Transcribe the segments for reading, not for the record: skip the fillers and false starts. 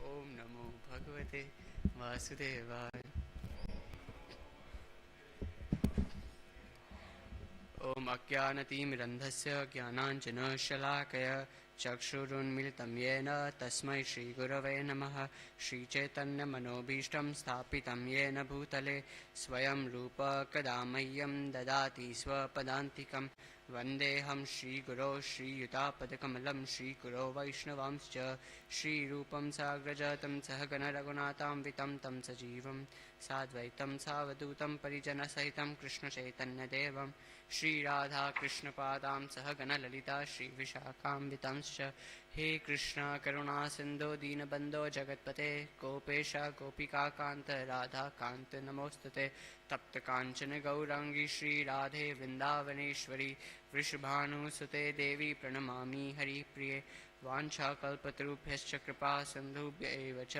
ओम नमो भगवते वासुदेवाय। ओम अज्ञानतिमिरन्धस्य ज्ञानाञ्जनशलाकया चक्षुरुन्मिलितं येन तस्मै श्रीगुरवे नमः। श्रीचैतन्यमनोभीष्टं स्थापितं येन भूतले स्वयं रूप कदा मह्यं ददाति स्वपदान्तिकं। वन्देऽहं श्रीगुरो श्रीयुतापदकमलं श्रीगुरो वैष्णवांश्च श्रीरूपं साग्रजातं सहगणरघुनाथान्वितं तं सजीवं साद्वैतं सावधूतं परिजनसहितं कृष्णचैतन्यदेवं श्रीराधाकृष्णपादां सहगणललिता श्रीविशाखान्वितांश्च। हे कृष्ण करुणा सिन्धो दीनबन्धो जगत्पते गोपेश गोपिकान्त राधाकान्त नमोस्तुते। तप्तकाञ्चन गौराङ्गी श्रीराधे वृन्दावनेश्वरी वृषभानुसुते देवी प्रणमामि हरिप्रिये। वाञ्छाकल्पतरुभ्यश्च कृपा सिन्धुभ्य एव च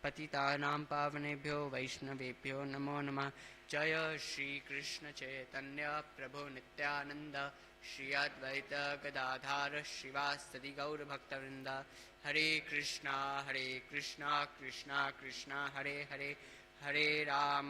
पतितानां पावनेभ्यो वैष्णवेभ्यो नमो नमः। जय श्री कृष्ण चैतन्य प्रभु नित्यानंद श्री अद्वैत गदाधार श्रीवासदि गौरभक्तवृंद। हरे कृष्णा कृष्णा कृष्णा हरे हरे हरे राम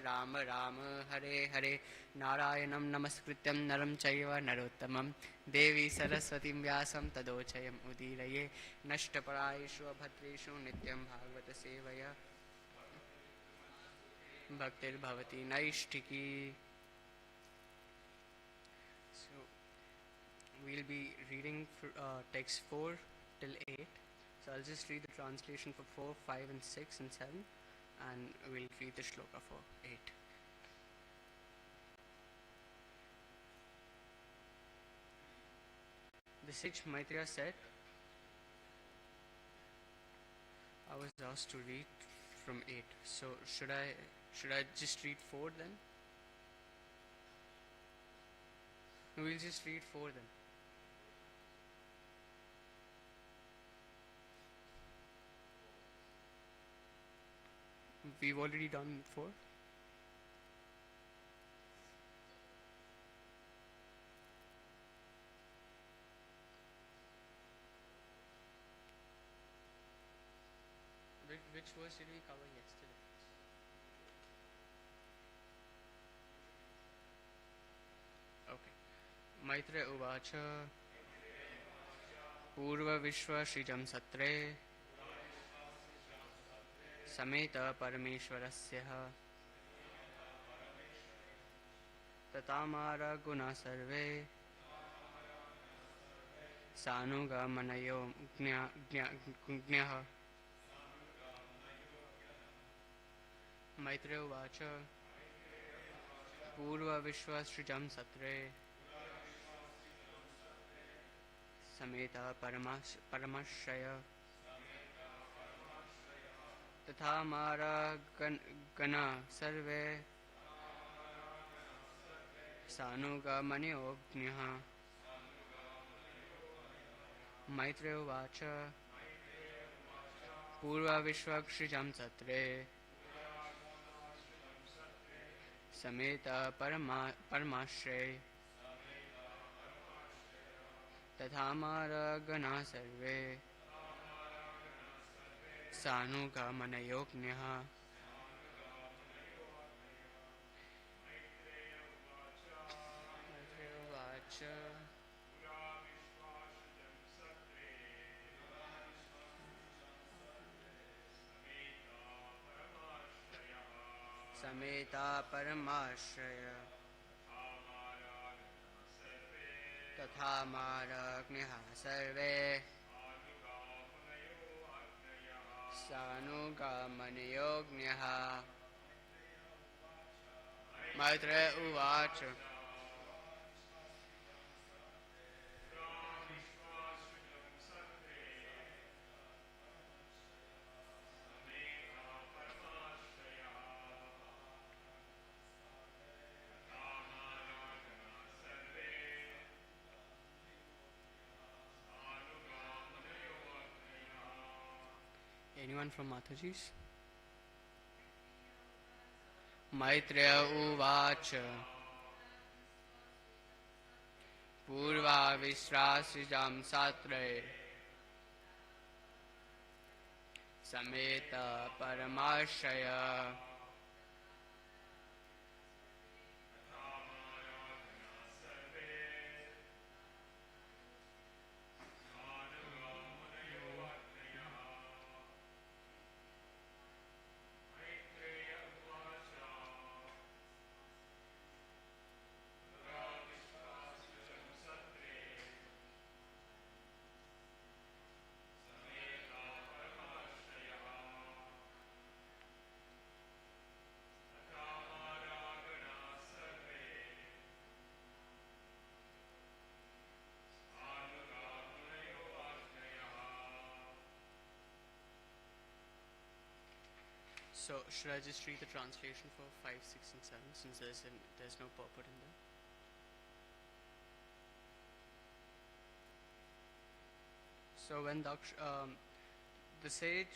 राम राम हरे हरे। नारायणं नमस्कृत्यं नरं चैव नरोत्तमं देवी सरस्वतीं व्यासं तदोचयम् उदीरये। नष्टपरायेषु अभद्रेषु नित्यं भागवत सेवया भक्तिर्भवति नैष्ठिकी। So we'll be reading text 4 till 8. So I'll just read the translation for 4, 5 and 6 and 7, and we'll read the shloka for 8. The sage Maitreya said, I was asked to read from 8. So should I just read 4 then? No, we'll just read 4 then. We've already done 4. Which verse did we cover yesterday? Okay. Maitreya uvacha पूर्वविश्वसृजं सत्रे समेत परमेश्वरस्य ततामार गुणा सर्वे सानुगमनयो ज्ञः। मैत्रेय उवाच पूर्वविश्वसृजं सत्रे समेत परमाश्रय तथा मारा गणा सर्वे सानुगमनयोज्ञः। मैत्रेय उवाच पूर्वविश्वसृजं सत्रे समेत परमाश्रय तथा मारा गणा सर्वे सानुगमनयोज्ञः। समेता परमाश्रय तथा मारग्न्यः सर्वे सानुगमनयोज्ञः। मैत्रेय उवाच Anyone from Mataji's? Maitreya uvacha पूर्वा विश्वासिजं सत्रे Sameta Paramashaya. So should I just read the translation for 5, 6 and 7 since there's no purport in there? So when the sage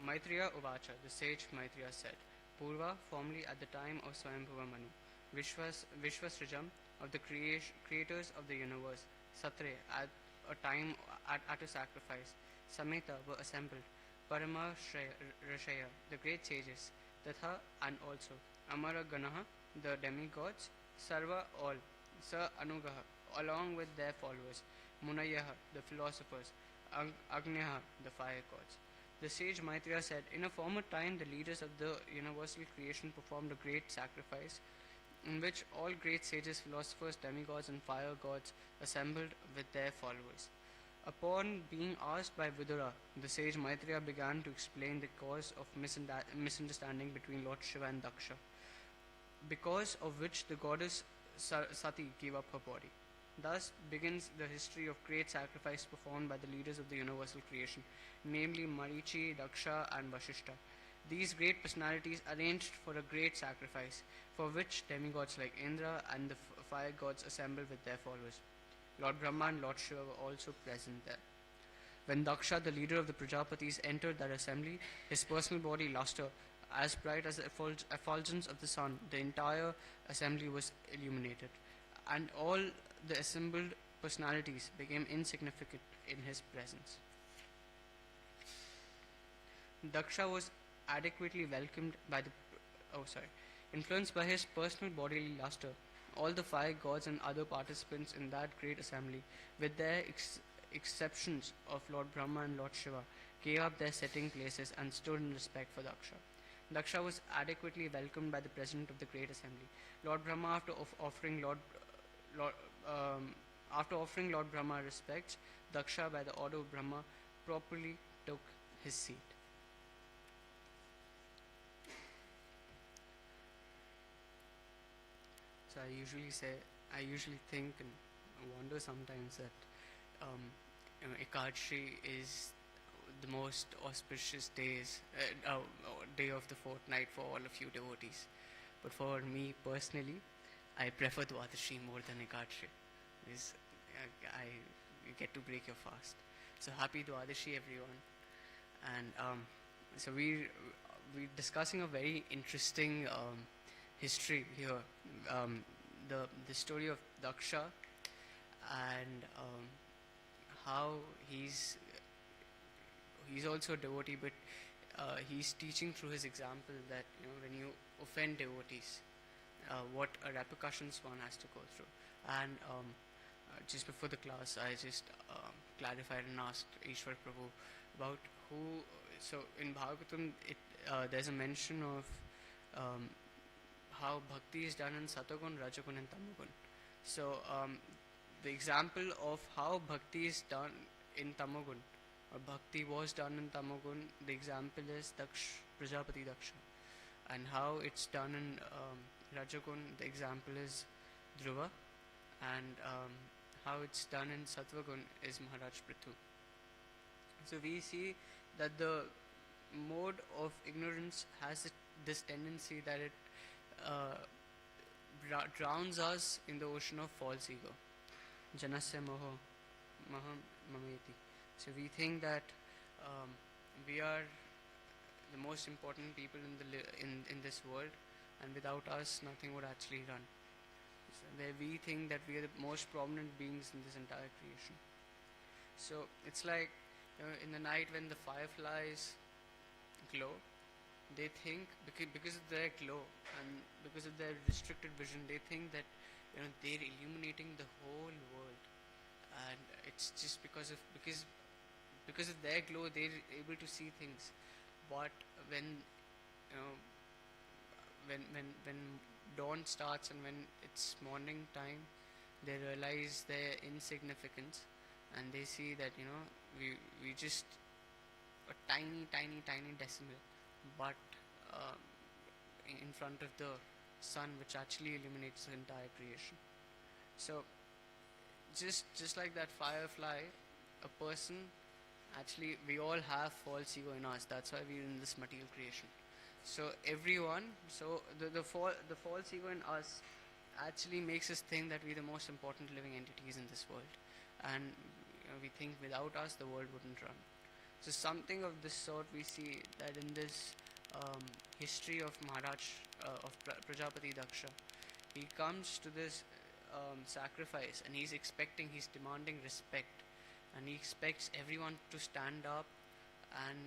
Maitreya Uvacha, the sage Maitreya said, Purva, formerly at the time of Swayambhuva Manu, Vishwasrijam, of the creators of the universe, Satre, at a time at a sacrifice, Sameta were assembled, Parama Rashaya, the great sages, Tatha and also, Amara Ganaha, the demigods, Sarva all, Sa Anugaha, along with their followers, Munayaha, the philosophers, Agneha, the fire gods. The sage Maitreya said, in a former time, the leaders of the universal creation performed a great sacrifice, in which all great sages, philosophers, demigods, and fire gods assembled with their followers. Upon being asked by Vidura, the sage Maitreya began to explain the cause of misunderstanding between Lord Shiva and Daksha, because of which the goddess Sati gave up her body. Thus begins the history of great sacrifice performed by the leaders of the universal creation, namely Marichi, Daksha, and Vashishta. These great personalities arranged for a great sacrifice, for which demigods like Indra and the fire gods assembled with their followers. Lord Brahma and Lord Shiva were also present there. When Daksha, the leader of the Prajapatis, entered that assembly, his personal body luster, as bright as the effulgence of the sun, the entire assembly was illuminated, and all the assembled personalities became insignificant in his presence. Daksha was adequately welcomed by the. Influenced by his personal bodily luster, all the fire gods and other participants in that great assembly, with their exceptions of Lord Brahma and Lord Shiva, gave up their sitting places and stood in respect for Daksha. Daksha was adequately welcomed by the president of the great assembly. Lord Brahma, after offering Lord Brahma respects, Daksha, by the order of Brahma, properly took his seat. So I usually think and wonder sometimes that Ekadashi is the most auspicious day of the fortnight for all of you devotees. But for me personally, I prefer Dwadashi more than Ekadashi. Because you get to break your fast. So happy Dwadashi, everyone. And so we're discussing a very interesting history here. The story of Daksha and how he's also a devotee, but he's teaching through his example that when you offend devotees, what repercussions one has to go through. And just before the class, I just clarified and asked Ishwar Prabhu about who. So in Bhagavatam, there's a mention of how bhakti is done in Satagun, Rajagun, and Tamagun. So the example of how bhakti is done in Tamagun, or bhakti was done in Tamagun, the example is Prajapati Daksha. And how it's done in Rajagun, the example is Dhruva. And how it's done in Sattvagun is Maharaj Prithu. So we see that the mode of ignorance has this tendency that it drowns us in the ocean of false ego. Janasya moho maham mameti. So we think that we are the most important people in this world, and without us nothing would actually run. So where we think that we are the most prominent beings in this entire creation. So it's like in the night when the fireflies glow, they think because of their glow and because of their restricted vision, they think that they're illuminating the whole world, and it's just because of their glow they're able to see things. But when you know when dawn starts and when it's morning time, they realize their insignificance, and they see that we just a tiny decimal, but uh, in front of the sun, which actually illuminates the entire creation. So just like that firefly, a person, actually we all have false ego in us. That's why we're in this material creation. So everyone, so the false ego in us actually makes us think that we're the most important living entities in this world, and we think without us the world wouldn't run. So something of this sort we see that in this history of Maharaj Prajapati Daksha. He comes to this sacrifice, and he's demanding respect, and he expects everyone to stand up and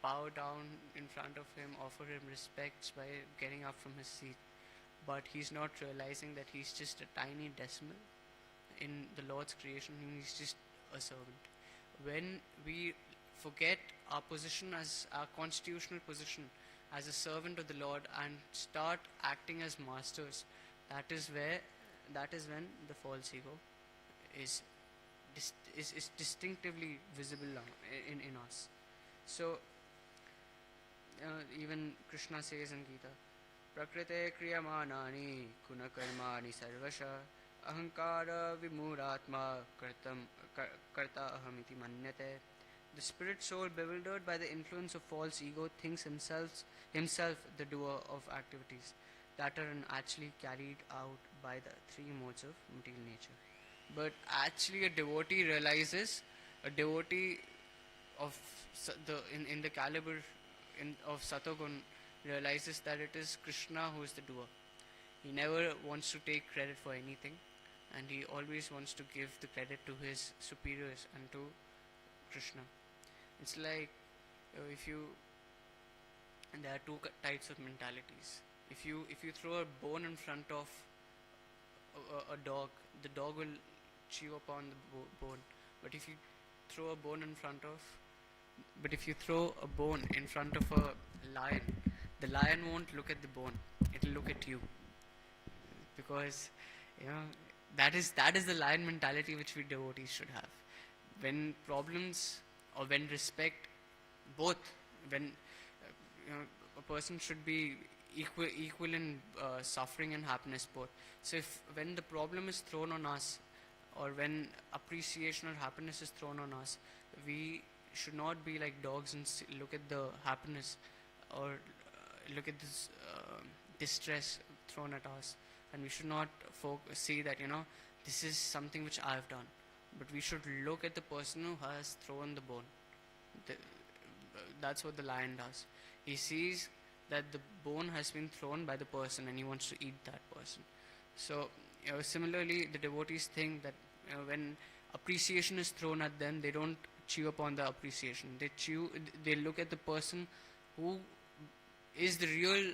bow down in front of him, offer him respects by getting up from his seat. But he's not realizing that he's just a tiny decimal in the Lord's creation. He's just a servant. When we forget our position as our constitutional position as a servant of the Lord and start acting as masters, that is when the false ego is distinctively visible in us. So even Krishna says in Gita, Prakrite kriyamanani gunakarmani sarvasha ahankara vimuratma karta ahamiti manyate. The spirit soul, bewildered by the influence of false ego, thinks himself the doer of activities that are actually carried out by the three modes of material nature. But actually, a devotee of in the caliber of Satogun realizes that it is Krishna who is the doer. He never wants to take credit for anything, and he always wants to give the credit to his superiors and to Krishna. It's like if you, and there are two types of mentalities. If you throw a bone in front of a dog, the dog will chew upon the bone. But if you throw a bone in front of a lion, the lion won't look at the bone. It'll look at you, because that is the lion mentality which we devotees should have. When problems or when respect, both, when a person should be equal in suffering and happiness both. So when the problem is thrown on us, or when appreciation or happiness is thrown on us, we should not be like dogs and look at the happiness, or look at this distress thrown at us, and we should not see that this is something which I have done, but we should look at the person who has thrown the bone. That's what the lion does. He sees that the bone has been thrown by the person, and he wants to eat that person. So similarly, the devotees think that when appreciation is thrown at them, they don't chew upon the appreciation. They look at the person who is the real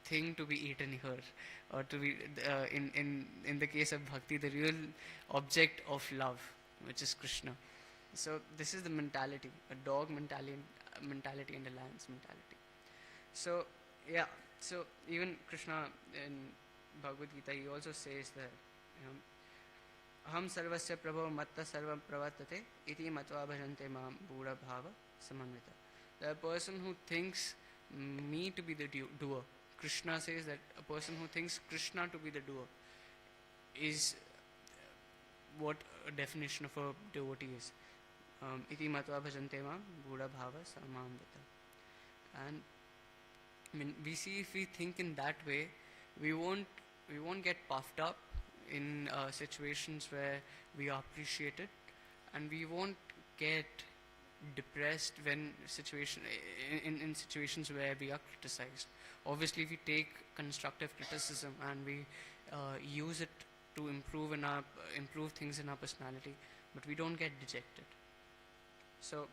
thing to be eaten here, or to be in the case of bhakti, the real object of love, which is Krishna. So this is the mentality, a dog mentality and a lion's mentality. So so even Krishna in Bhagavad Gita, he also says that aham sarvasya prabho matta sarvam pravartate iti matva bhajante mam bhura bhava samanvita. The person who thinks me to be the doer, Krishna says that a person who thinks Krishna to be the doer is what a definition of a devotee is. Iti matva bhajante mam bhura bhava samanvita. And we see, if we think in that way, we won't get puffed up in situations where we are appreciated, and we won't get depressed when in situations where we are criticized. Obviously, we take constructive criticism and we use it to improve things in our personality, but we don't get dejected. So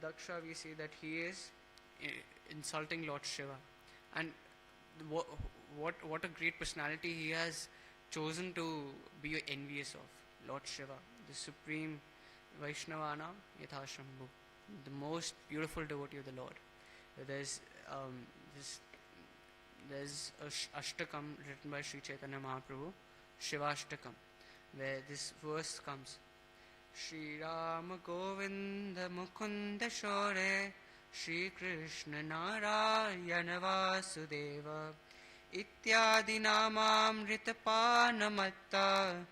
Daksha, we see that he is insulting Lord Shiva, and what what a great personality he has chosen to be envious of. Lord Shiva, the supreme Vaishnavana Yathashambhu, the most beautiful devotee of the Lord. There's um, this there's a Ashtakam written by Sri Chaitanya Mahaprabhu, Shivashtakam, where this verse comes: Shri Ram Govinda Mukunda Shore, Shri Krishna Narayana Vasudeva, Ityadi Namamrita Panamatta,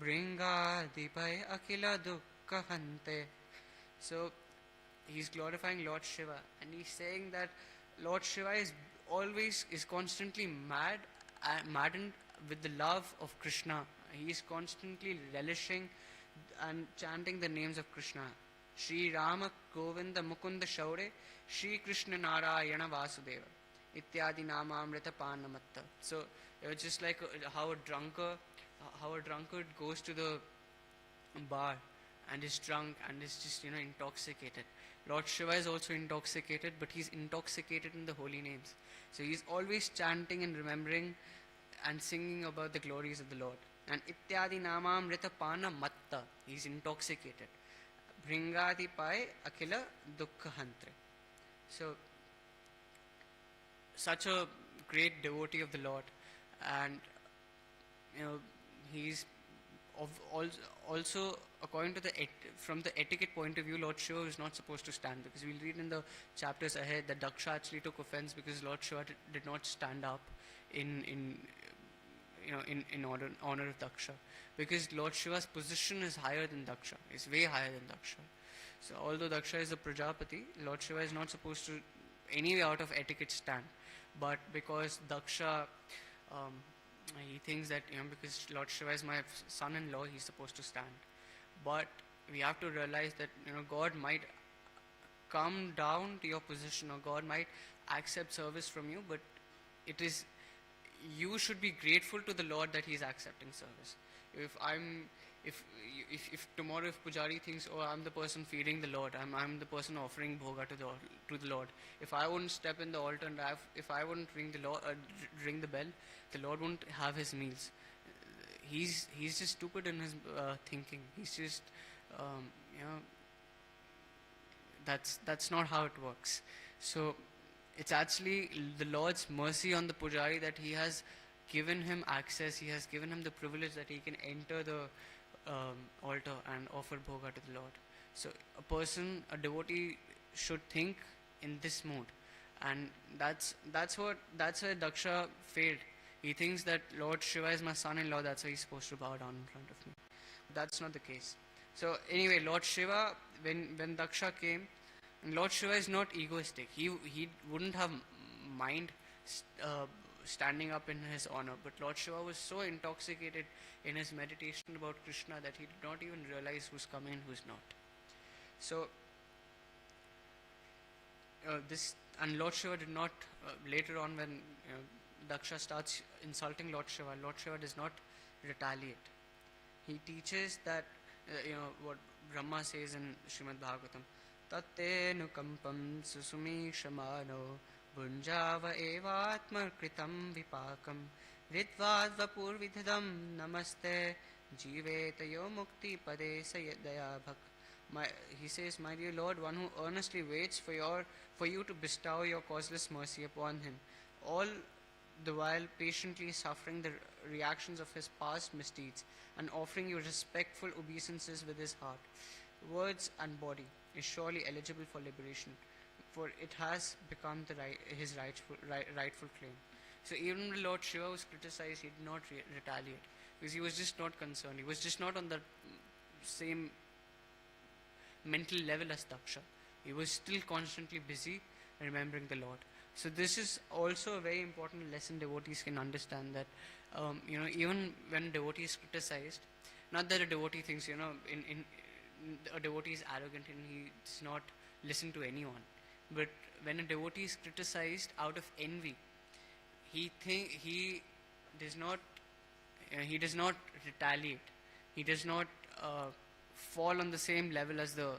Bringadipai Akila Dukkha Hante. So he's glorifying Lord Shiva, and he's saying that Lord Shiva is constantly maddened with the love of Krishna. He is constantly relishing and chanting the names of Krishna. Shri Rama Govinda Mukunda Shaure, Shri Krishna Narayana Vasudeva, Ityadi Namamrita Panamatta. So it's just like how a drunkard goes to the bar and is drunk and is just intoxicated. Lord Shiva is also intoxicated, but he's intoxicated in the holy names. So he's always chanting and remembering and singing about the glories of the Lord. And Ityadi Namamrita Pana Matta, he's intoxicated. Bringadi Pai Akila Dukkha Hantre. So, such a great devotee of the Lord, and he's also according to from the etiquette point of view, Lord Shiva is not supposed to stand, because we'll read in the chapters ahead that Daksha actually took offense because Lord Shiva did not stand up in honor of Daksha, because Lord Shiva's position is higher than Daksha, is way higher than Daksha. So although Daksha is the Prajapati, Lord Shiva is not supposed to anyway out of etiquette stand, but because Daksha he thinks that because Lord Shiva is my son-in-law, he's supposed to stand. But we have to realize that God might come down to your position, or God might accept service from you, but it is you should be grateful to the Lord that He is accepting service. If tomorrow if Pujari thinks, oh, I'm the person feeding the Lord, I'm the person offering bhoga to the Lord. If I wouldn't step in the altar and if I wouldn't ring the bell, the Lord won't have His meals. He's just stupid in his thinking. He's just that's not how it works. So it's actually the Lord's mercy on the Pujari that He has given him access. He has given him the privilege that he can enter the altar and offer bhoga to the Lord. So a devotee should think in this mood, and that's where Daksha failed. He thinks that Lord Shiva is my son-in-law, that's why he's supposed to bow down in front of me. That's not the case. So anyway, Lord Shiva, when Daksha came, and Lord Shiva is not egoistic. He wouldn't have mind standing up in his honor, but Lord Shiva was so intoxicated in his meditation about Krishna that he did not even realize who's coming and who's not. So and Lord Shiva did not later on, when Daksha starts insulting Lord Shiva does not retaliate. He teaches that what Brahma says in Srimad Bhagavatam, Tatte nukampam susumi shamano Bunjava evatma kritam vipakam Ridvad vapur vidhadam namaste Jivetayo mukti pade sayadaya bhak. He says, my dear Lord, one who earnestly waits for you to bestow your causeless mercy upon him, all the while patiently suffering the reactions of his past misdeeds and offering you respectful obeisances with his heart, words and body, is surely eligible for liberation, for it has become his rightful claim. So even when Lord Shiva was criticized, he did not retaliate, because he was just not concerned. He was just not on the same mental level as Daksha. He was still constantly busy remembering the Lord. So this is also a very important lesson devotees can understand, that even when a devotee is criticized, not that a devotee thinks a devotee is arrogant and he does not listen to anyone, but when a devotee is criticized out of envy, he does not retaliate. He does not fall on the same level as the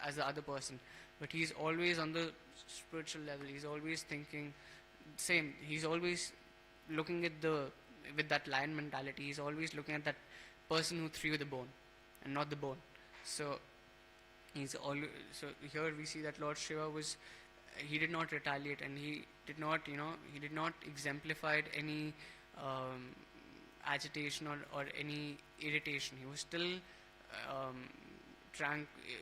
as the other person, but he's always on the spiritual level. He's always thinking same. He's always looking at the with that lion mentality. He's always looking at that person who threw the bone and not the bone. So he's always, so here we see that Lord Shiva was, he did not retaliate, and he did not, he did not exemplified any um, agitation or any irritation. He was still um,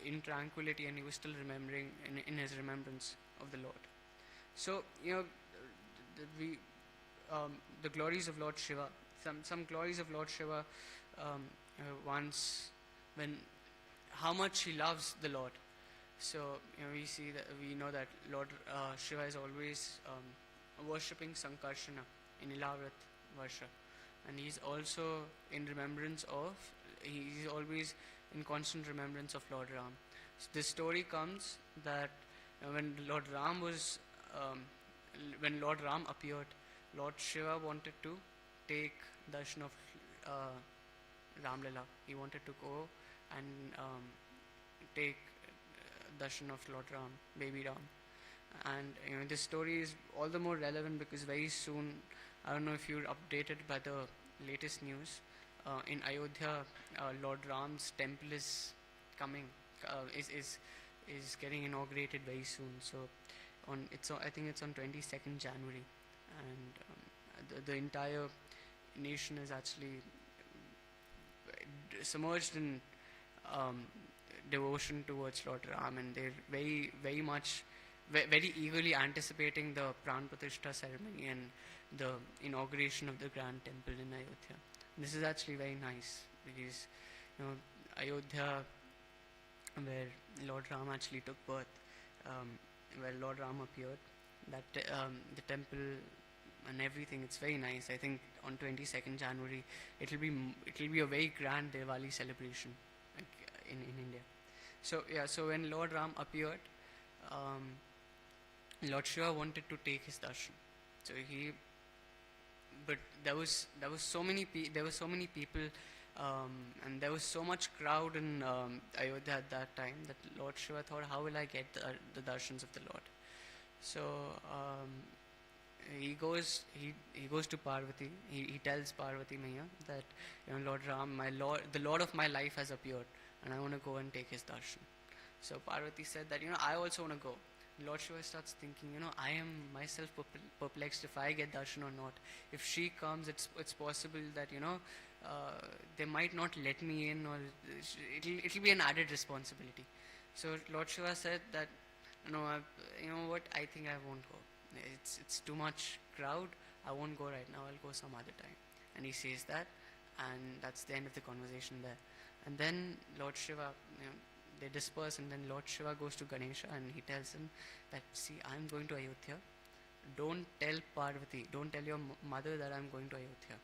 in tranquility, and he was still remembering in his remembrance of the Lord. So we the glories of Lord Shiva. Some glories of Lord Shiva. Once, when how much he loves the Lord. So we know that Lord Shiva is always worshipping Sankarshana in Ilavrat Varsha, and he's also in remembrance of. He's always in constant remembrance of Lord Ram. So this story comes that when Lord Ram was when Lord Ram appeared, Lord Shiva wanted to take darshan of Ram Lila. He wanted to go and take darshan of Lord Ram, baby Ram. And this story is all the more relevant because very soon, I don't know if you're updated by the latest news, in Ayodhya, Lord Ram's temple is coming, is getting inaugurated very soon. So I think it's on 22nd January, and the entire nation is actually submerged in devotion towards Lord Ram, and they're very much, very eagerly anticipating the Pran Pratishtha ceremony and the inauguration of the grand temple in Ayodhya. This is actually very nice because Ayodhya, where Lord Ram actually took birth, where Lord Ram appeared, that the temple and everything, it's very nice. I think on 22nd January it'll be a very grand Diwali celebration, like in India. So when Lord Ram appeared, Lord Shiva wanted to take his darshan. So but there was so many people, and there was so much crowd in Ayodhya at that time that Lord Shiva thought, how will I get the darshans of the Lord? So he goes to Parvati. He tells Parvati Maya that Lord Ram, the Lord of my life has appeared, and I want to go and take his darshan. So Parvati said that I also want to go. Lord Shiva starts thinking, I am myself perplexed if I get darshan or not. If she comes, it's possible that they might not let me in, or it'll be an added responsibility. So Lord Shiva said that what, I think I won't go. It's too much crowd. I won't go right now. I'll go some other time. And he says that, and that's the end of the conversation there. And then Lord Shiva, they disperse, and then Lord Shiva goes to Ganesha and he tells him that, see, I'm going to Ayodhya. Don't tell Parvati, don't tell your mother that I'm going to Ayodhya.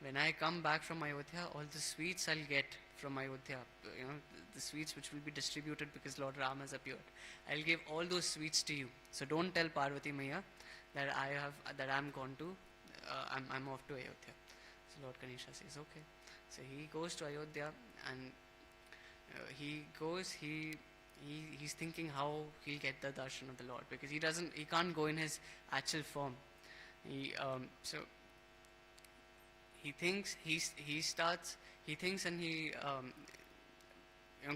When I come back from Ayodhya, all the sweets I'll get from Ayodhya, the sweets which will be distributed because Lord Ram has appeared, I'll give all those sweets to you. So don't tell Parvati Maya that I'm gone to, I'm off to Ayodhya. So Lord Ganesha says, okay. So he goes to Ayodhya, and he's thinking how he'll get the darshan of the Lord, because he can't go in his actual form. So he thinks and he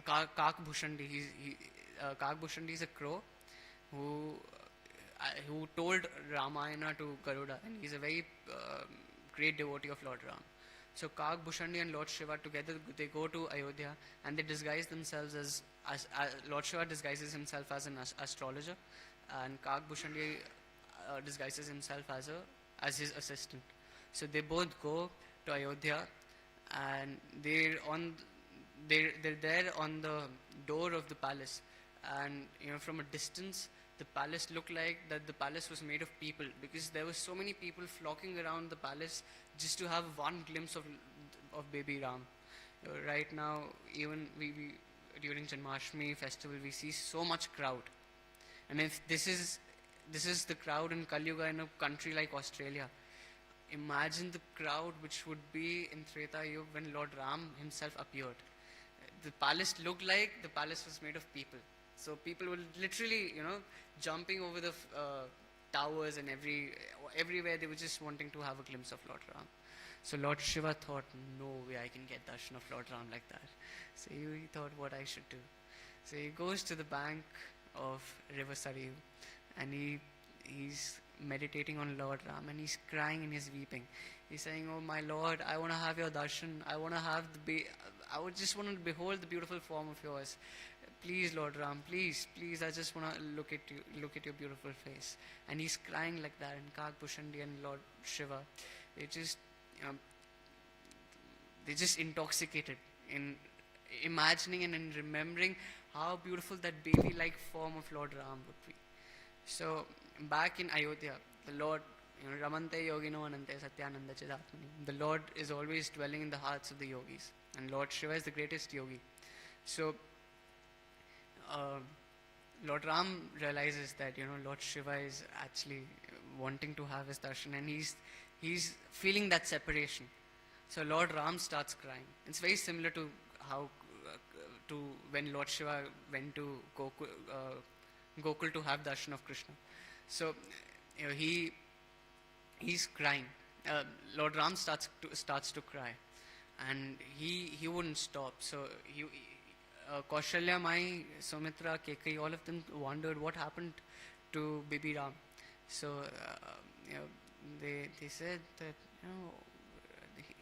Kak Bhushandi, Kak Bhushandi is a crow who told Ramayana to Garuda, and he's a very great devotee of Lord Ram. So Kak Bhushandi and Lord Shiva together, they go to Ayodhya, and they disguise themselves as Lord Shiva disguises himself as an astrologer, and Kak Bhushandi disguises himself as his assistant. So they both go to Ayodhya, and they're there on the door of the palace, and from a distance the palace looked like that the palace was made of people, because there were so many people flocking around the palace just to have one glimpse of baby Ram. Right now, even we during Janmashtami festival, we see so much crowd, and if this is the crowd in Kali Yuga in a country like Australia, imagine the crowd which would be in Treta Yuga when Lord Ram himself appeared. the palace looked like the palace was made of people. So people were literally, jumping over the towers and everywhere. They were just wanting to have a glimpse of Lord Ram. So Lord Shiva thought, no way I can get darshan of Lord Ram like that. So he thought what I should do. So he goes to the bank of River Sarayu, and he's meditating on Lord Ram, and he's crying and he's weeping. He's saying, "Oh my Lord, I want to have your darshan. I want to have I would just want to behold the beautiful form of yours. Please, Lord Ram, please, please, I just want to look at your beautiful face." And he's crying like that, and Kagbushandi and Lord Shiva, they just, you know, they just intoxicated in imagining and in remembering how beautiful that baby-like form of Lord Ram would be. So back in Ayodhya, the Lord, Ramante Yogino Anante Satyananda Chidatmani, the Lord is always dwelling in the hearts of the yogis, and Lord Shiva is the greatest yogi. So uh, Lord Ram realizes that Lord Shiva is actually wanting to have his darshan, and he's feeling that separation. So Lord Ram starts crying. It's very similar to how to when Lord Shiva went to Gokul to have darshan of Krishna. So he's crying. Lord Ram starts to cry, and he wouldn't stop. So Kaushalya, Mai, Sumitra, Kekai, all of them wondered what happened to baby Ram. So they said that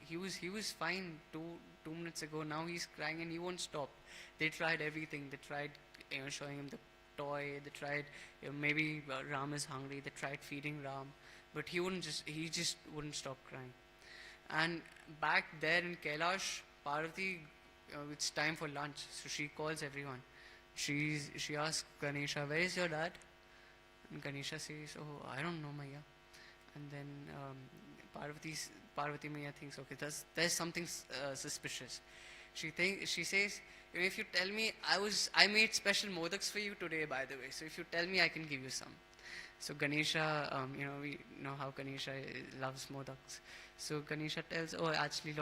he was fine two minutes ago. Now he's crying and he won't stop. They tried everything. They tried showing him the toy. They tried maybe Ram is hungry. They tried feeding Ram, but he just wouldn't stop crying. And back there in Kailash, Parvati, it's time for lunch, so she calls everyone. She asks Ganesha, "Where is your dad?" And Ganesha says, "Oh, I don't know, Maya." And then Parvati Maya thinks, okay, there's something suspicious. She says, "If you tell me, I made special modaks for you today, by the way. So if you tell me, I can give you some." So Ganesha, we know how Ganesha loves modaks. So Ganesha tells, "Oh, actually,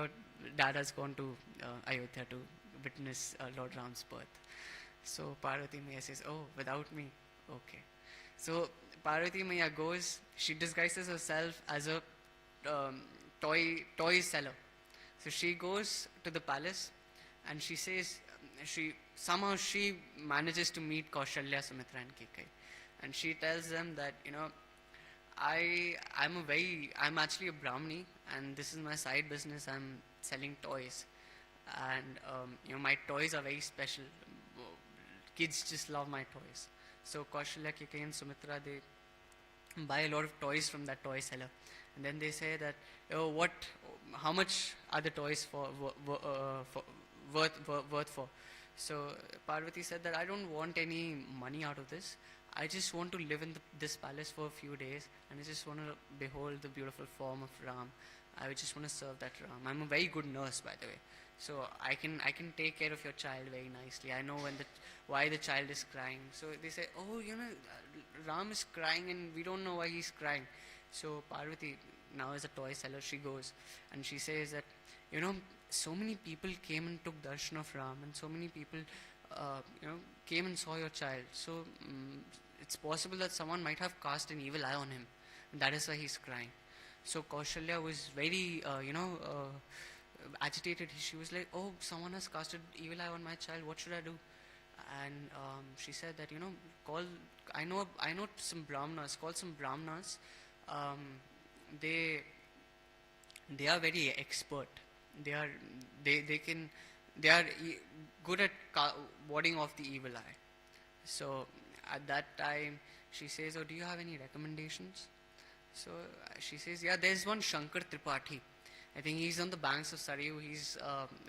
Dad has gone to Ayodhya to witness Lord Ram's birth." So Parvati Maya says, "Oh, without me? Okay." So Parvati Maya goes, she disguises herself as a toy seller. So she goes to the palace, and she says, somehow she manages to meet Kaushalya, Sumitra and Kekai. And she tells them that, I'm actually a Brahmani, and this is my side business. I'm selling toys, and my toys are very special. Kids just love my toys. So Kaushalya, Kekai and Sumitra, they buy a lot of toys from that toy seller, and then they say that, how much are the toys worth for? So Parvati said that, "I don't want any money out of this. I just want to live in this palace for a few days, and I just want to behold the beautiful form of Ram. I just want to serve that Ram. I'm a very good nurse, by the way, so I can take care of your child very nicely. I know why the child is crying." So they say, "Oh, Ram is crying, and we don't know why he's crying." So Parvati, now as a toy seller, she goes and she says that, so many people came and took darshan of Ram, and so many people, came and saw your child. So it's possible that someone might have cast an evil eye on him, and that is why he's crying." So Kaushalya was very, agitated. She was like, "Oh, someone has casted evil eye on my child. What should I do?" And she said that, I know some brahmanas. Call some brahmanas. They are very expert. They are good at warding off the evil eye. So at that time, she says, "Oh, do you have any recommendations?" So she says, "Yeah, there's one Shankar Tripathi. I think he's on the banks of Sarayu. He's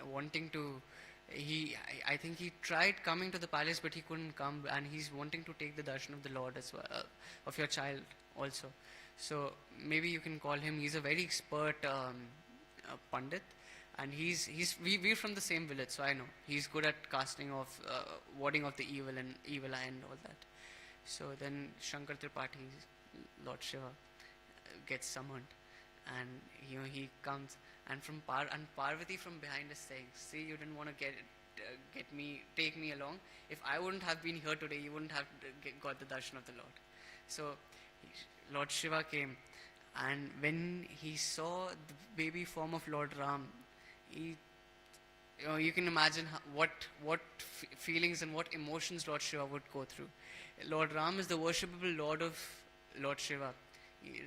wanting to. I think he tried coming to the palace, but he couldn't come, and he's wanting to take the darshan of the Lord as well, of your child also. So maybe you can call him. He's a very expert pandit, and we're from the same village, so I know he's good at casting off, warding off the evil eye and all that." So then Shankar Tripathi, Lord Shiva, gets summoned, and he comes, and Parvati from behind is saying, "See, you didn't want to take me along. If I wouldn't have been here today, you wouldn't have got the darshan of the Lord. So Lord Shiva came, and when he saw the baby form of Lord Ram, he, you can imagine what feelings and what emotions Lord Shiva would go through. Lord Ram is the worshipable Lord of Lord Shiva.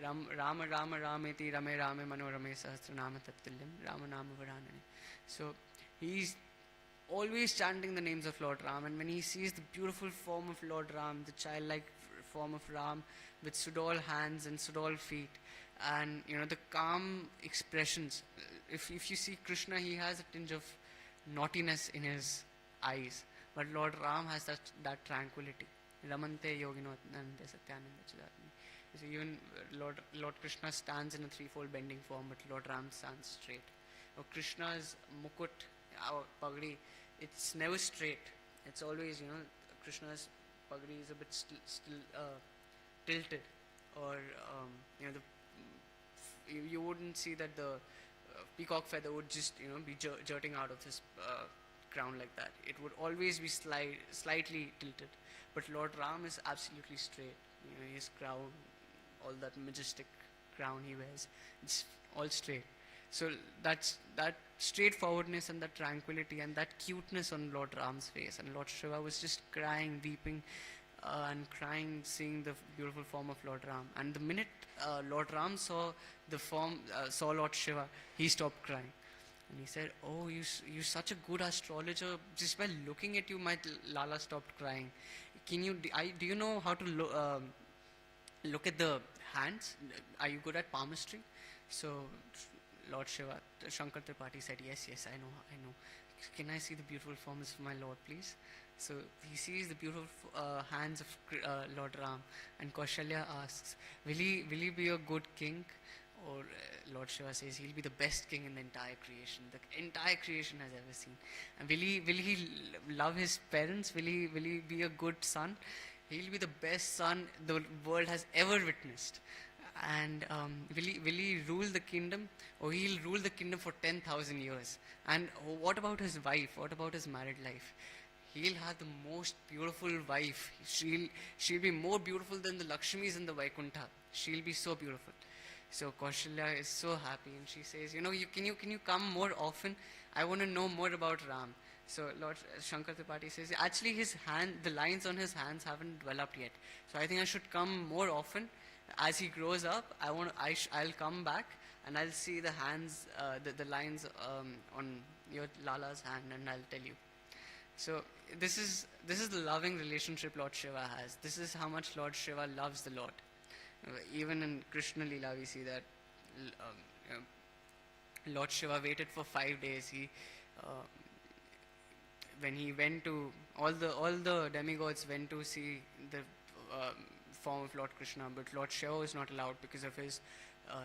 Rama Rama Rameti Rame Rame Manorame Sahasranama Tattulyam Rama Nama Varanani. So he's always chanting the names of Lord Ram, and when he sees the beautiful form of Lord Ram, the childlike form of Ram with sudol hands and sudol feet, and the calm expressions. If you see Krishna, he has a tinge of naughtiness in his eyes, but Lord Ram has that tranquility. Ramante Yoginotnande Satyananda Chidatmi. So even Lord Krishna stands in a threefold bending form, but Lord Ram stands straight. Krishna's mukut, our pagdi, it's never straight. It's always, Krishna's pagdi is a bit still tilted, or you wouldn't see that the peacock feather would just be jutting out of his crown like that. It would always be slightly tilted. But Lord Ram is absolutely straight. His crown, all that majestic crown he wears, it's all straight. So that straightforwardness and that tranquility and that cuteness on Lord Ram's face, and Lord Shiva was just crying, weeping, and crying, seeing the beautiful form of Lord Ram. And the minute Lord Ram saw saw Lord Shiva, he stopped crying. And he said, "Oh, you're such a good astrologer. Just by looking at you, my Lala stopped crying. Do you know how to look at the hands? Are you good at palmistry?" So Lord Shiva, Shankar Tripathi said, yes, I know. Can I see the beautiful forms of my Lord, please? So he sees the beautiful hands of Lord Ram, and Kaushalya asks, will he be a good king? Or Lord Shiva says, he'll be the best king in the entire creation. The entire creation has ever seen. And will he love his parents? Will he be a good son? He'll be the best son the world has ever witnessed. And will he rule the kingdom? Or he'll rule the kingdom for 10,000 years. And what about his wife? What about his married life? He'll have the most beautiful wife. She'll be more beautiful than the Lakshmis in the Vaikuntha. She'll be so beautiful. So Kaushalya is so happy, and she says, can you come more often? I want to know more about Ram. So Lord Shankar Tripathi says, actually the lines on his hands haven't developed yet. So I think I should come more often. As he grows up, I'll come back and I'll see the hands, the lines on your Lala's hand, and I'll tell you. So this is the loving relationship Lord Shiva has. This is how much Lord Shiva loves the Lord. Even in Krishna Leela, we see that Lord Shiva waited for 5 days. When he went to all the demigods went to see the form of Lord Krishna, but Lord Shiva was not allowed because of his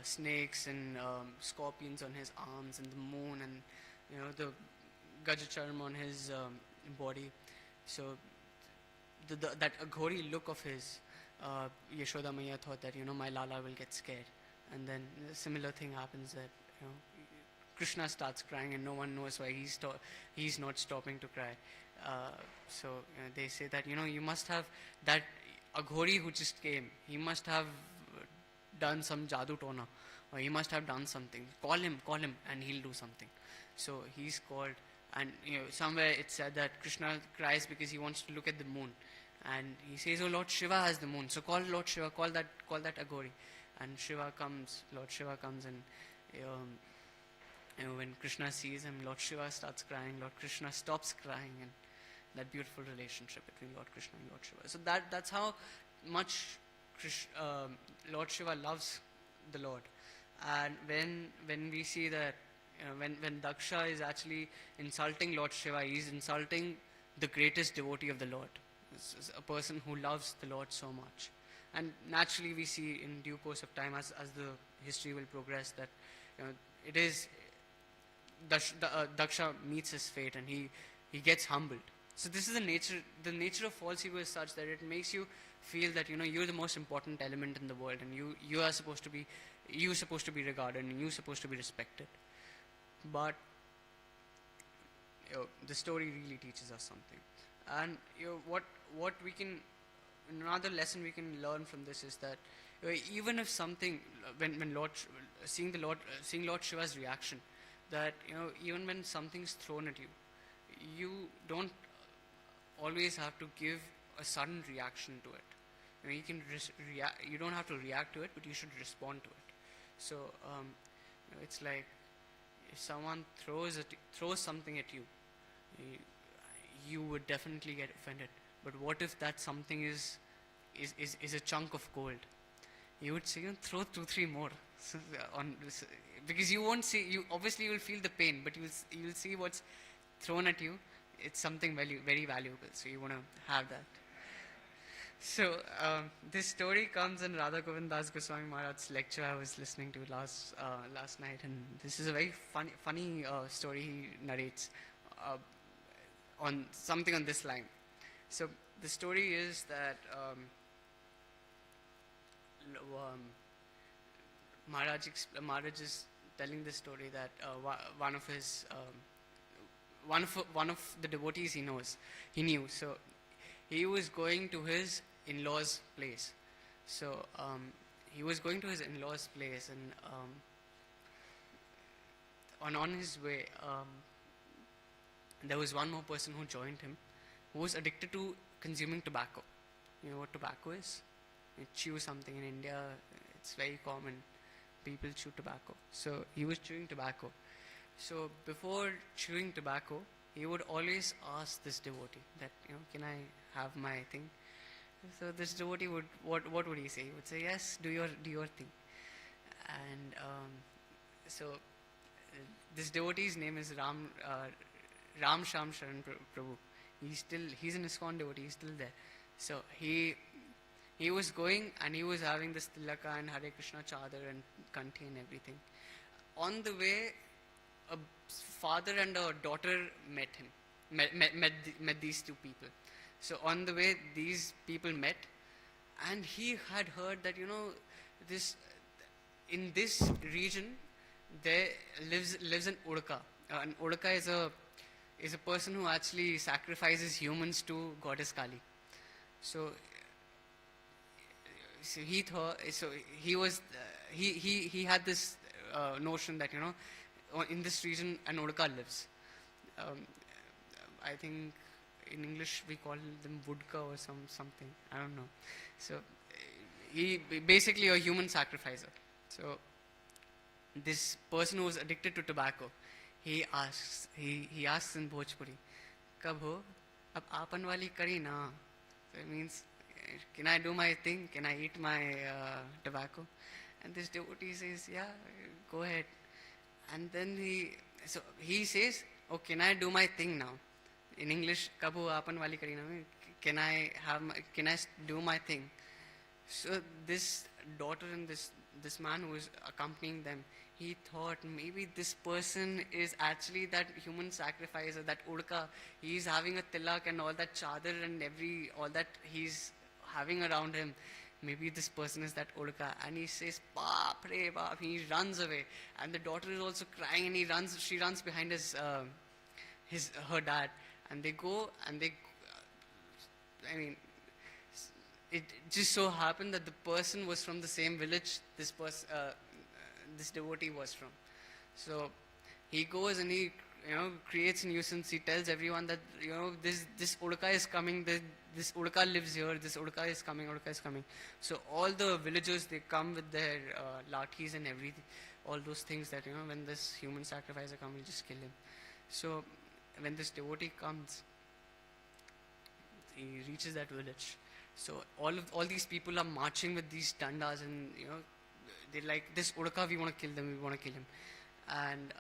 snakes and scorpions on his arms, and the moon, and the Gajacharm on his body. So that Aghori look of his, Yashoda Maya thought that my Lala will get scared, and then a similar thing happens that Krishna starts crying and no one knows why he's not stopping to cry. So they say that you must have that Aghori who just came. He must have done some jadoo tona, or he must have done something. Call him, and he'll do something. So he's called, and somewhere it said that Krishna cries because he wants to look at the moon. And he says, "Oh, Lord Shiva has the moon, so call Lord Shiva, call that Aghori." And Lord Shiva comes, and when Krishna sees him, Lord Shiva starts crying, Lord Krishna stops crying, and that beautiful relationship between Lord Krishna and Lord Shiva. So that's how much Lord Shiva loves the Lord. And when we see that, when Daksha is actually insulting Lord Shiva, he's insulting the greatest devotee of the Lord. This is a person who loves the Lord so much. And naturally we see in due course of time, as the history will progress, that it is Daksha meets his fate, and he gets humbled. So this is the nature of false ego is such that it makes you feel that you're the most important element in the world, and you're supposed to be regarded, and you're supposed to be respected. But the story really teaches us something. And what we can, another lesson we can learn from this is that even if something, when seeing Lord Shiva's reaction, that even when something's thrown at you, you don't always have to give a sudden reaction to it. You can react. You don't have to react to it, but you should respond to it. So it's like if someone throws something at you, you, you would definitely get offended. But what if that something is a chunk of gold? You would say, throw 2, 3 more. So, on this, because you won't see, you obviously will feel the pain, but you'll see what's thrown at you. It's something very valuable, so you want to have that. So this story comes in Radha Govind Das Goswami Maharaj's lecture I was listening to last night, and this is a very funny story he narrates on something on this line. So the story is that Maharaj is telling this story that one of the devotees he knew. So he was going to his in-laws' place. So he was going to his in-laws' place, and on his way, there was one more person who joined him, who was addicted to consuming tobacco. You know what tobacco is? You chew something in India. It's very common. People chew tobacco. So he was chewing tobacco. So before chewing tobacco, he would always ask this devotee that, can I have my thing? So this devotee what would he say? He would say, yes, do your thing. And so this devotee's name is Ram Sham Sharan Prabhu. He's an ISKCON devotee. He's still there. So he was going and he was having this tilaka and Hare Krishna chadar and kanthi and everything. On the way, a father and a daughter met these two people. So on the way, these people met, and he had heard that in this region there lives an Udaka. An Udaka is a person who actually sacrifices humans to goddess Kali. So he thought. So he had this notion that in this region an Udaka lives. I think in English we call them Woodka or something. I don't know. So he basically a human sacrificer. So this person who was addicted to tobacco, he asks in Bhojpuri, "Kab ho? Ab aapan wali kari na?" So it means, can I do my thing? Can I eat my tobacco? And this devotee says, "Yeah, go ahead." And then he says, "Oh, can I do my thing now?" In English, "Kab ho aapan wali kari na?" Can I do my thing? So this daughter and this man who was accompanying them, he thought maybe this person is actually that human sacrificer, that Udka. He's having a tilak and all that chadar and all that he's having around him. Maybe this person is that Udka. And he says, "Baap re baap." He runs away, and the daughter is also crying, and she runs behind her dad, and they go and it just so happened that the person was from the same village this devotee was from. So he goes and he creates a nuisance. He tells everyone that this Udaka is coming. This Udaka lives here. This Udaka is coming. Udaka is coming. So all the villagers, they come with their lathis and everything, all those things that when this human sacrificer comes, we just kill him. So when this devotee comes, he reaches that village. So all these people are marching with these dandas, and they're like, "This Udaka, we want to kill them. We want to kill him." And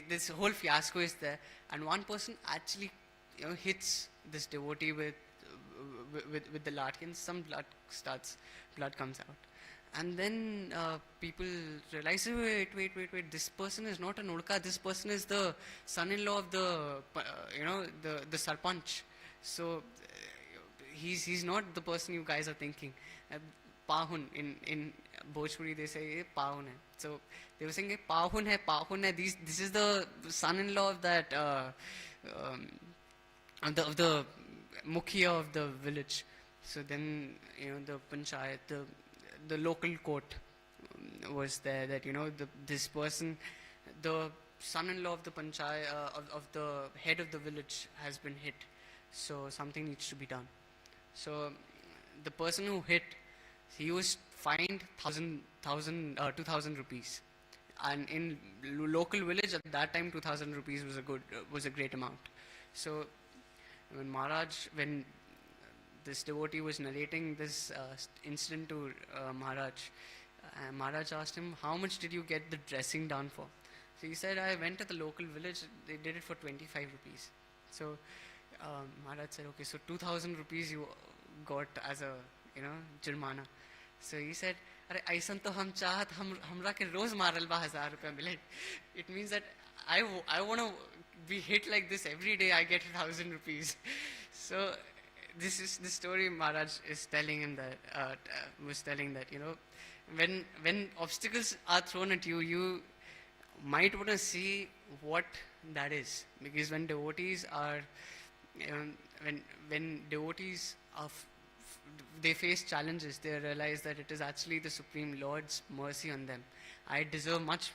this whole fiasco is there, and one person actually hits this devotee with the latke, and some blood comes out. And then people realize, wait, this person is not an Udaka. This person is the son-in-law of the sarpanch. So he's not the person you guys are thinking. Pahun in Bhojpuri they say paun hai. So they were saying paun hai, paun hai. This is the son-in-law of that um, of the mukhiya of the village. So then the panchayat, the local court was there that this person, the son-in-law of the panchayat of the head of the village has been hit. So something needs to be done. So the person who hit, he was fined 2,000 rupees, and in local village at that time 2,000 rupees was a great amount. So when this devotee was narrating this incident to Maharaj, Maharaj asked him, how much did you get the dressing done for? So he said, I went to the local village, they did it for 25 rupees. So Maharaj said, okay, so 2,000 rupees you got as a jurmana. So he said, अरे ऐसा तो हम चाहत हमरा के रोज मारल बा 1,000 रुपया मिले. It means that I want to be hit like this every day. I get 1,000 rupees. So this is the story Maharaj is telling him that was telling that when obstacles are thrown at you, you might want to see what that is, because when devotees are when devotees they face challenges, they realize that it is actually the Supreme Lord's mercy on them. I deserve much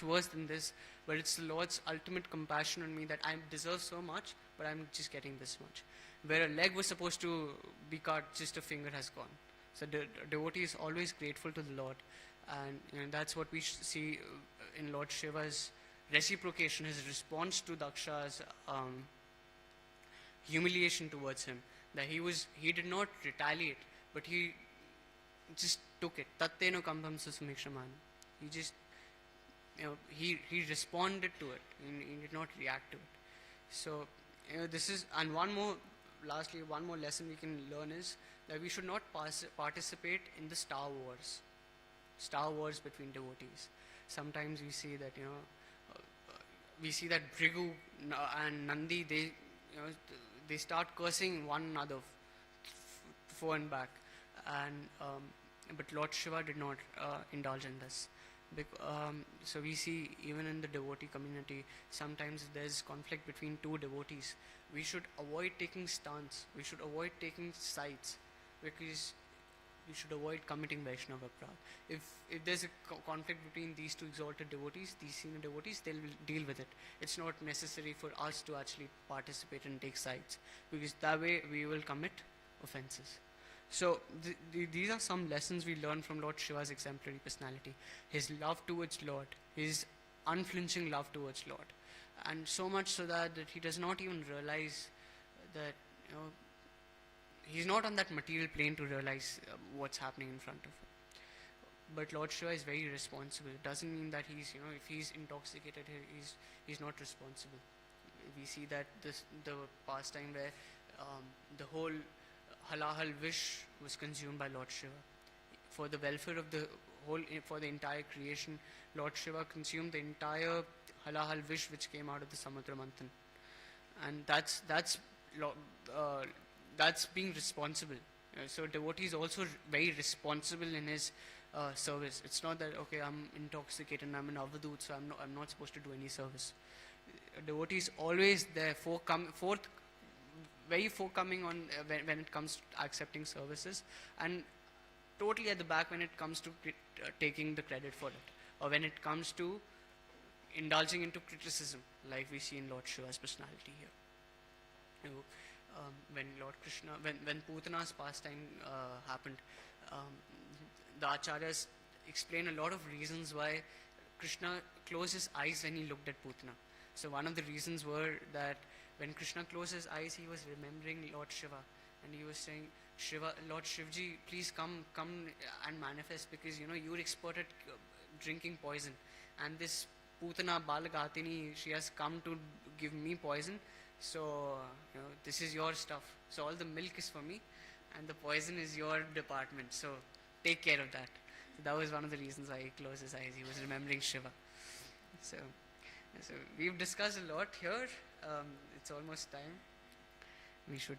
worse than this, but it's the Lord's ultimate compassion on me that I deserve so much, but I'm just getting this much. Where a leg was supposed to be cut, just a finger has gone. So the devotee is always grateful to the Lord, and that's what we see in Lord Shiva's reciprocation, his response to Daksha's humiliation towards him. That he did not retaliate, but he just took it. Tatteno kambham susumikshamahan. He just he responded to it. He did not react to it. So this is, and lastly one more lesson we can learn is that we should not participate in the star wars between devotees. Sometimes we see that Bhrigu and Nandi, they start cursing one another forward and back, and but Lord Shiva did not indulge in this. So we see even in the devotee community, sometimes if there's conflict between two devotees, we should avoid taking stance, we should avoid taking sides, because we should avoid committing Vaishnava Aparadh. If there's a conflict between these two exalted devotees, these senior devotees, they'll deal with it. It's not necessary for us to actually participate and take sides, because that way we will commit offenses. So these are some lessons we learn from Lord Shiva's exemplary personality. His love towards Lord, his unflinching love towards Lord, and so much so that he does not even realize that he's not on that material plane to realize what's happening in front of him. But Lord Shiva is very responsible. It doesn't mean that he's, if he's intoxicated, he's not responsible. We see that the pastime where the whole halal wish was consumed by Lord Shiva. For the welfare of the for the entire creation, Lord Shiva consumed the entire halal wish which came out of the Samudra Manthan. And that's being responsible. So devotee is also very responsible in his service. It's not that, okay, I'm intoxicated and I'm an avadut, so I'm not supposed to do any service. A devotee is always there, very forthcoming on when it comes to accepting services, and totally at the back when it comes to taking the credit for it, or when it comes to indulging into criticism, like we see in Lord Shiva's personality here. When Lord Krishna, when Putana's pastime happened, the acharyas explain a lot of reasons why Krishna closed his eyes when he looked at Putana. So one of the reasons were that when Krishna closed his eyes, he was remembering Lord Shiva, and he was saying, Lord Shivji, please come and manifest, because you're expert at drinking poison, and this Putana Balagatini, she has come to give me poison. So this is your stuff. So all the milk is for me, and the poison is your department. So take care of that. So that was one of the reasons why he closed his eyes. He was remembering Shiva. So we've discussed a lot here. It's almost time. We should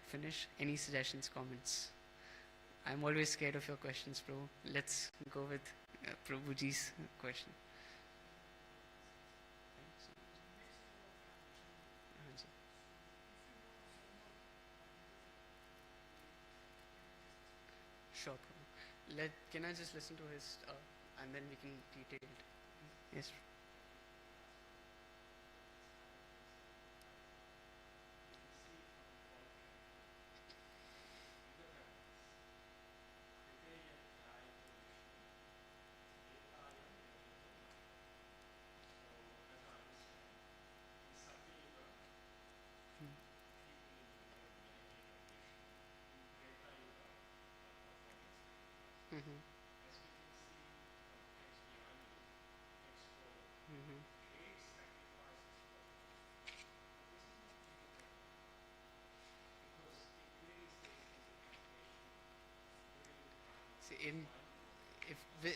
finish. Any suggestions, comments? I'm always scared of your questions, bro. Let's go with Prabhuji's question. हाँ जी. Sure, Prabhu. Can I just listen to his, and then we can detail it? Yes. Mm-hmm. Mm-hmm. See, if we,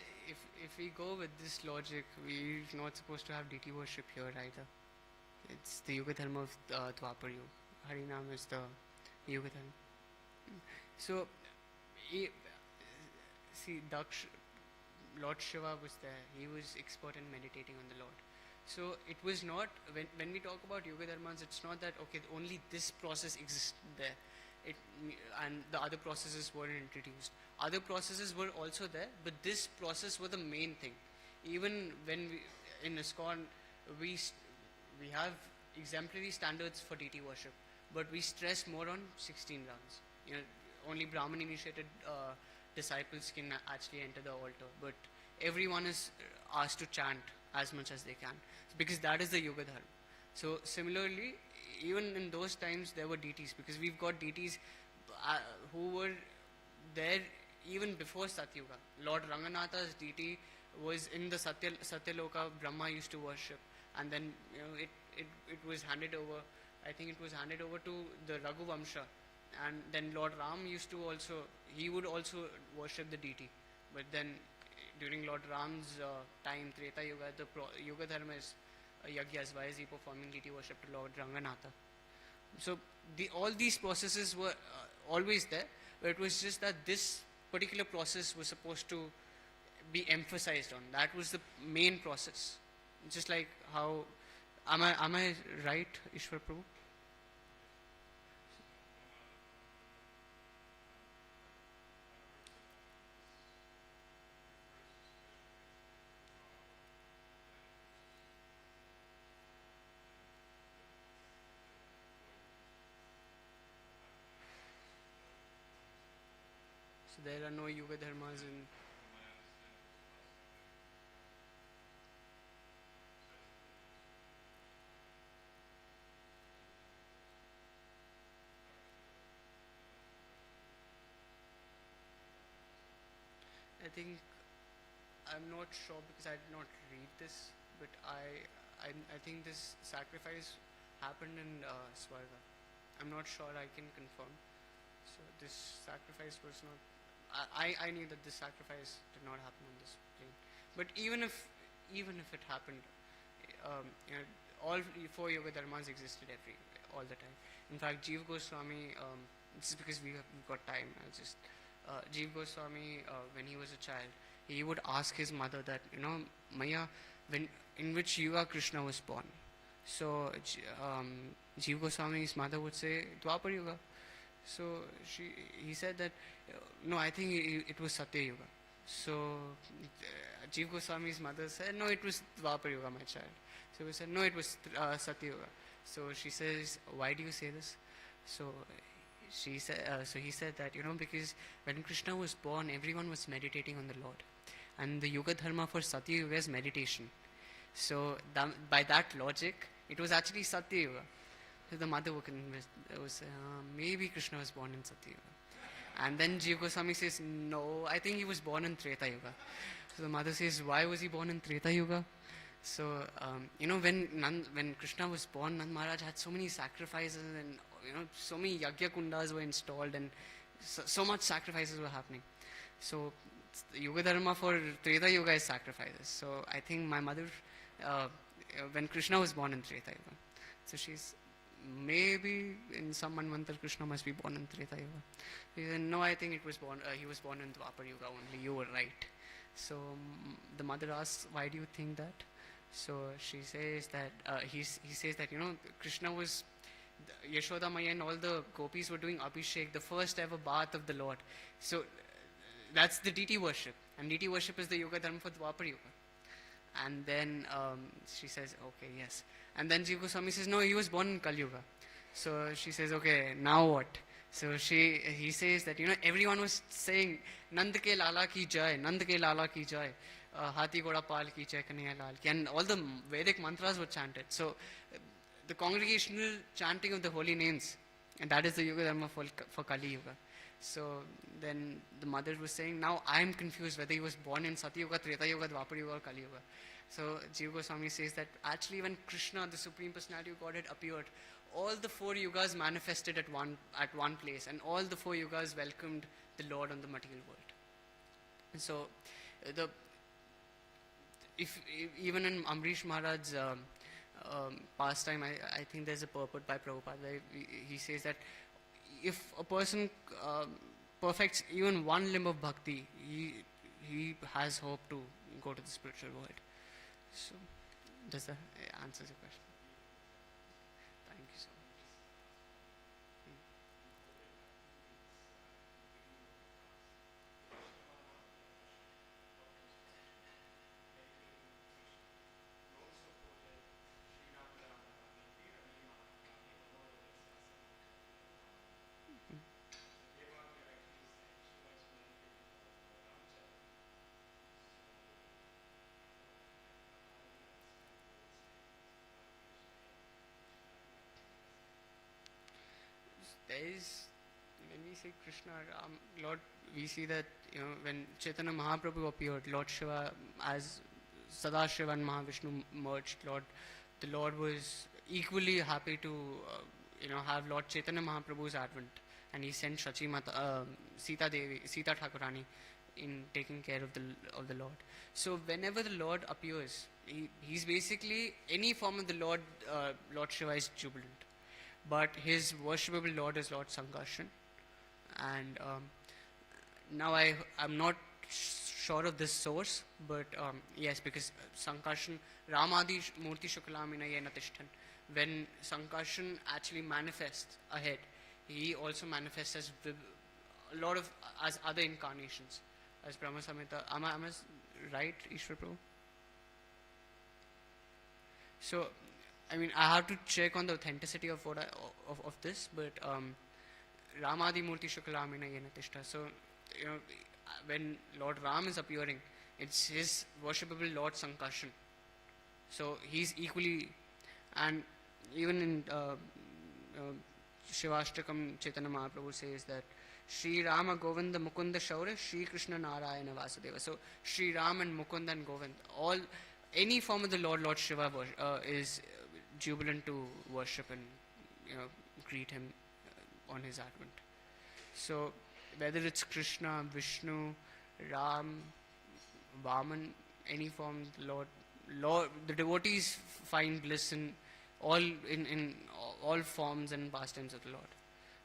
if we go with this logic, we're not supposed to have deity worship here either. It's the Yuga Dharma of Dwapar Yuga. Harinam is the Yuga Dharma. So, he, see, Lord Shiva was there. He was expert in meditating on the Lord. So it was not when we talk about Yoga Dharmas, it's not that okay only this process exists there, it and the other processes weren't introduced. Other processes were also there, but this process was the main thing. Even when we in ISKCON we we have exemplary standards for deity worship, but we stress more on 16 rounds. You know, only Brahmin initiated disciples can actually enter the altar, but everyone is asked to chant as much as they can because that is the Yoga Dharma. So similarly, even in those times there were deities because we've got deities who were there even before Satyuga. Lord Ranganatha's deity was in the Satyaloka. Brahma used to worship, and then it was handed over. I think it was handed over to the Raghuvamsha, and then Lord Ram used to also he would also worship the deity, but then during Lord Ram's time, Treta Yuga, the Yuga Dharma is Yagyas. Why is he performing deity worship to Lord Ranganatha? So all these processes were always there, but it was just that this particular process was supposed to be emphasized on. That was the main process. Just like how, am I right, Ishwar Prabhu? So there are no Yuga Dharmas in. I think I'm not sure because I did not read this, but I think this sacrifice happened in Swarga. I'm not sure. I can confirm. So this sacrifice was not. I knew that this sacrifice did not happen on this plane. But even if it happened, all four yoga dharmas existed all the time. In fact, Jeev Goswami. This is because we've got time. I'll just Jeev Goswami, when he was a child, he would ask his mother that, Maya, in which yuga Krishna was born. So Jeev Goswami's mother would say Dwapar Yuga. So he said that no, I think it was Satya Yuga. So Jeev Goswami's mother said no, it was Dwapar Yuga, my child. So he said no, it was Satya Yuga. So she says, why do you say this? So he said that because when Krishna was born, everyone was meditating on the Lord, and the Yuga Dharma for Satya Yuga is meditation. So by that logic, it was actually Satya Yuga. So the mother was maybe Krishna was born in Satya Yuga, and then Jiva Goswami says no, I think he was born in Treta Yuga. So the mother says, why was he born in Treta Yuga? So when Krishna was born, Nand Maharaj had so many sacrifices and so many yagya kundas were installed and so much sacrifices were happening. So the Yuga Dharma for Treta Yuga is sacrifices. So I think my mother, when Krishna was born in Treta Yuga, so she's maybe in some Manvantar Krishna must be born in Treta Yuga. He said, no, I think he was born in Dwapar Yuga only. You were right. So the mother asks, why do you think that? So she says that he says that Krishna was Yashoda Maya and all the gopis were doing Abhishek, the first ever bath of the Lord. So that's the deity worship, and deity worship is the yoga dharma for Dwapar Yuga. And then she says, okay, yes. And then Jiva Goswami says, no, he was born in Kali Yuga. So she says, okay, now what? So he says that everyone was saying Nand ke Lala ki jai, Nand ke Lala ki jai, Hathi Goda Pal ki jai, Kanhaiya Lal ki, and all the Vedic mantras were chanted. So the congregational chanting of the holy names, and that is the Yuga Dharma for Kali Yuga. So then the mother was saying, now I am confused whether he was born in Satya Yuga, Treta Yuga, Dwapar Yuga or Kali Yuga. So Jiva Goswami says that actually when Krishna, the Supreme Personality of Godhead, appeared, all the four yugas manifested at one place, and all the four yugas welcomed the Lord on the material world. And so if even in Amrish Maharaj's pastime, I think there's a purport by Prabhupada where he says that if a person perfects even one limb of bhakti, he has hope to go to the spiritual world. So, does that answer the question? Thank you so much. There is, when we say Krishna, Lord, we see that when Chaitanya Mahaprabhu appeared, Lord Shiva as Sadashiva and Mahavishnu merged. The Lord was equally happy to have Lord Chaitanya Mahaprabhu's advent, and he sent Shachi Mata, Sita Thakurani in taking care of the Lord. So whenever the Lord appears, he's basically any form of the Lord. Lord Shiva is jubilant. But his worshipable Lord is Lord Sankarshan. And now I'm not sure of this source, but yes, because Sankarshan, Ramadi Murti Shuklamina Yena Tishtan, when Sankarshan actually manifests ahead, he also manifests as a lot of as other incarnations, as Brahma Samhita. Am I right, Ishwar Prabhu? So, I mean, I have to check on the authenticity of what of this, but Ramadi Murti Shuklamina Yena Tishta. So, when Lord Ram is appearing, it's his worshipable Lord Sankarshan. So he's equally, and even in Shivashtakam, Chaitanya Mahaprabhu says that Sri Rama Govinda Mukunda Shaurya, Sri Krishna Narayana Vasudeva. So Sri Ram and Mukunda and Govind, any form of the Lord Shiva is jubilant to worship and greet him on his advent. So whether it's Krishna, Vishnu, Ram, Vaman, any form, Lord, the devotees find bliss in all forms and pastimes of the Lord.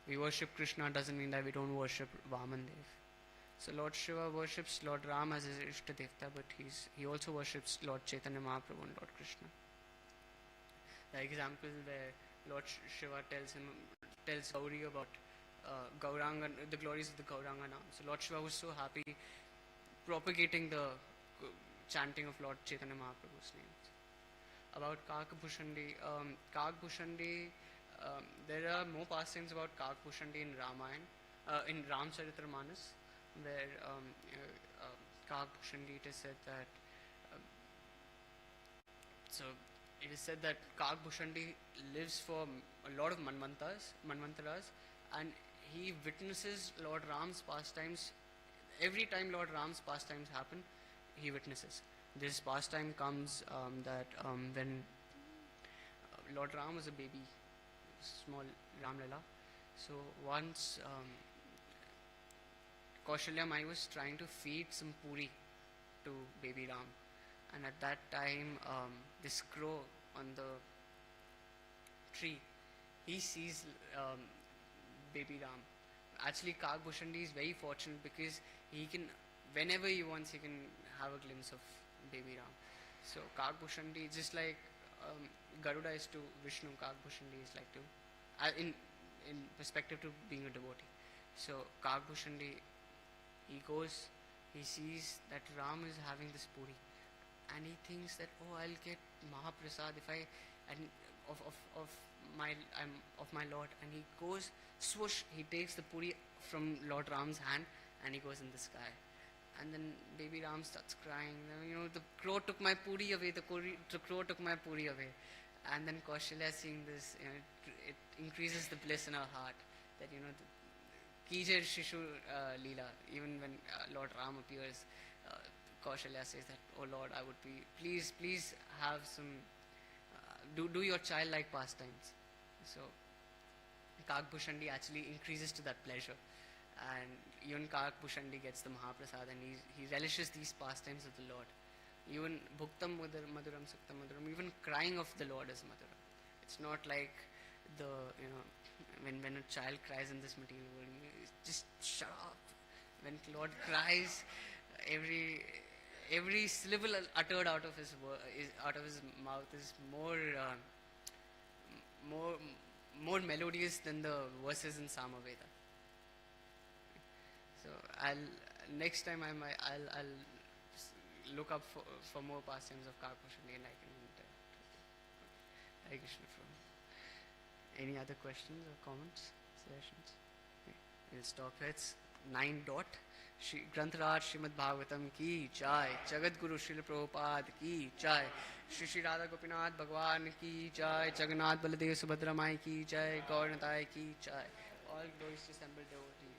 We worship Krishna doesn't mean that we don't worship Vaman Dev. So Lord Shiva worships Lord Ram as his Ishta Devta, but he also worships Lord Chaitanya Mahaprabhu and Lord Krishna. The example where Lord Shiva tells Gauri about Gauranga, the glories of the Gauranga Naam. So Lord Shiva was so happy propagating the chanting of Lord Chaitanya Mahaprabhu's names. About Kak-Bhushandi, there are more pastimes about Kak-Bhushandi in Ramayana, in Ramcharitamanas, where Kak-Bhushandi, it is said that it is said that Kak-Bhushandi lives for a lot of Manvantaras, and he witnesses Lord Ram's pastimes. Every time Lord Ram's pastimes happen, he witnesses. This pastime comes that when Lord Ram was a baby, small Ram Lala. So once Kaushalya Mai was trying to feed some puri to baby Ram, and at that time this crow on the tree he sees um, baby Ram. Actually, Kak Bhushandi is very fortunate because he can, whenever he wants, he can have a glimpse of baby Ram. So Kak Bhushandi, just like um, Garuda is to Vishnu, Kak Bhushandi is like to, in perspective to being a devotee. So Kak Bhushandi, he goes, he sees that Ram is having this puri, and he thinks that, oh, I'll get Mahaprasad if I and of my of my Lord, and he goes swoosh, he takes the puri from Lord Ram's hand and he goes in the sky. And then baby Ram starts crying. The crow took my puri away. The crow took my puri away. And then Kaushalya seeing this, it increases the bliss in her heart that Kije Shishu Leela. Even when Lord Ram appears, Kaushalya says that, oh Lord, I would be please have some do your childlike pastimes. So Kak Bhushandi actually increases to that pleasure, and even Kak Bhushandi gets the Mahaprasad, and he relishes these pastimes of the Lord. Even Bhuktam Maduram Suktam Maduram, even crying of the Lord is Maduram. It's not like the when a child cries in this material world, just shut up. When Lord cries, every syllable uttered out of his mouth is more more melodious than the verses in Samaveda. So next time I'll look up for more pastimes of Kak Bhushandi, and I can Hare Krishna from. Any other questions or comments, suggestions? Okay. We'll stop here. It's 9 dot. Shri Grantaraj Srimad Bhagavatam ki jai. Jagat Guru Srila Prabhupada ki jai. Shri Radha Gopinath Bhagwan ki jai. Jagannath Baladev Subhadra Mai ki jai. Gauranatai ki jai. All glories to assembled devotees.